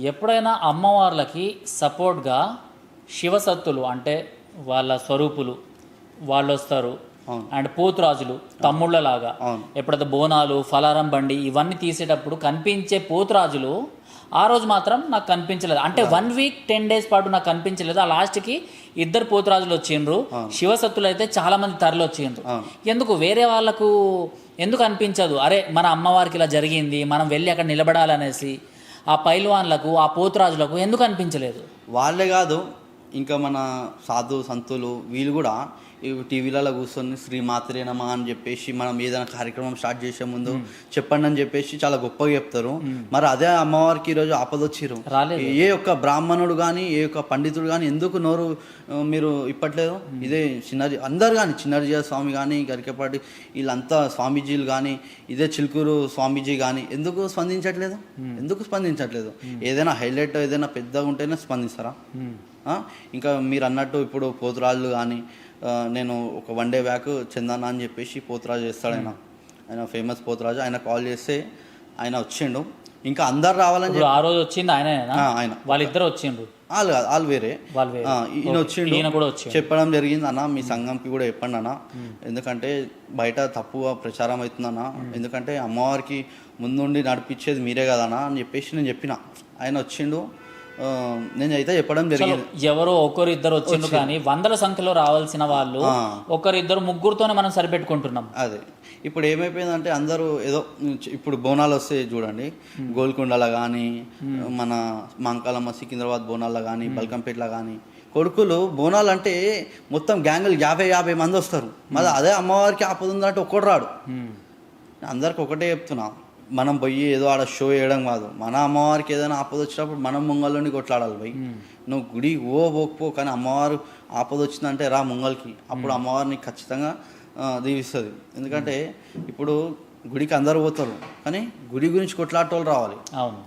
ఎప్పుడైనా అమ్మవార్లకి సపోర్ట్గా శివసత్తులు అంటే వాళ్ళ స్వరూపులు వాళ్ళు వస్తారు. అవును. అండ్ పోతురాజులు తమ్ముళ్ళలాగా అవును. ఎప్పుడైతే బోనాలు ఫలారం బండి ఇవన్నీ తీసేటప్పుడు కనిపించే పోతురాజులు ఆ రోజు మాత్రం నాకు కనిపించలేదు. అంటే 1 వీక్ 10 డేస్ పాటు నాకు కనిపించలేదు. ఆ లాస్ట్కి 2 పోతురాజులు వచ్చిండ్రు. శివసత్తులు అయితే చాలా మంది తరలి వచ్చిండ్రు. ఎందుకు వేరే వాళ్ళకు ఎందుకు అనిపించదు, అరే మన అమ్మవారికి ఇలా జరిగింది మనం వెళ్ళి అక్కడ నిలబడాలనేసి ఆ పైల్వాన్లకు ఆ పోతురాజులకు ఎందుకు అనిపించలేదు? వాళ్ళే కాదు, ఇంకా మన సాధు సంతులు వీళ్ళు కూడా ఈ టీవీలలో కూర్చొని శ్రీమాత్రే నమ అని చెప్పేసి మనం ఏదైనా కార్యక్రమం స్టార్ట్ చేసే ముందు చెప్పండి అని చెప్పేసి చాలా గొప్పగా చెప్తారు. మరి అదే అమ్మవారికి ఈరోజు ఆపదొచ్చిరు. ఏ ఒక్క బ్రాహ్మణుడు కానీ ఏ ఒక్క పండితుడు కానీ ఎందుకు నోరు మీరు ఇప్పట్లేదు? ఇదే అందరు కానీ చిన్నజీయ స్వామి కానీ గరికపాటి వీళ్ళంతా స్వామీజీలు కానీ ఇదే చిలుకూరు స్వామీజీ కానీ ఎందుకు స్పందించట్లేదు? ఏదైనా హైలైట్ ఏదైనా పెద్దగా ఉంటేనే స్పందిస్తారా? ఇంకా మీరు అన్నట్టు ఇప్పుడు పోతురాళ్ళు కానీ నేను ఒక 1 డే బ్యాక్ చందన్న అని చెప్పేసి పోతురాజు చేస్తాడు. ఆయన ఫేమస్ పోతురాజు. ఆయన కాల్ చేస్తే ఆయన వచ్చిండు. ఇంకా అందరు రావాలని ఆ రోజు వచ్చింది ఆయన వాళ్ళిద్దరు వచ్చిండ్రు. వాళ్ళు వేరే ఈయన వచ్చిండు. చెప్పడం జరిగింది, అన్న మీ సంఘంకి కూడా చెప్పండి అన్న, ఎందుకంటే బయట తప్పుగా ప్రచారం అవుతుందన్న, ఎందుకంటే అమ్మవారికి ముందుండి నడిపించేది మీరే కదన్నా అని చెప్పేసి నేను చెప్పిన. ఆయన వచ్చిండు. నేను అయితే చెప్పడం జరిగింది. ఎవరో ఒకరిద్దరు వచ్చిండ్రు కానీ వందల సంఖ్యలో రావాల్సిన వాళ్ళు ఒకరిద్దరు ముగ్గురుతోనే మనం సరిపెట్టుకుంటున్నాం. అదే ఇప్పుడు ఏమైపోయిందంటే అందరూ ఏదో ఇప్పుడు బోనాలు వస్తే చూడండి, గోల్కొండలో కానీ మన మంకాలమ్మ సికింద్రాబాద్ బోనాల్లో కానీ బల్కంపేటలో కానీ కొడుకులు బోనాలు అంటే మొత్తం గ్యాంగులు 50 మంది వస్తారు. మరి అదే అమ్మవారికి ఆపద ఉందంటే ఒక్కడు రాడు. అందరికి ఒకటే చెప్తున్నా, మనం పోయి ఏదో ఆడ షో వేయడం కాదు, మన అమ్మవారికి ఏదైనా ఆపద వచ్చినప్పుడు మనం ముంగల్లోని కొట్లాడాలి. పోయి నువ్వు గుడి పోకపో, కానీ అమ్మవారు ఆపద వచ్చిందంటే రా ముంగల్కి, అప్పుడు అమ్మవారిని ఖచ్చితంగా దీవిస్తుంది. ఎందుకంటే ఇప్పుడు గుడికి అందరు పోతారు కానీ గుడి గురించి కొట్లాడేటోళ్ళు రావాలి. అవును.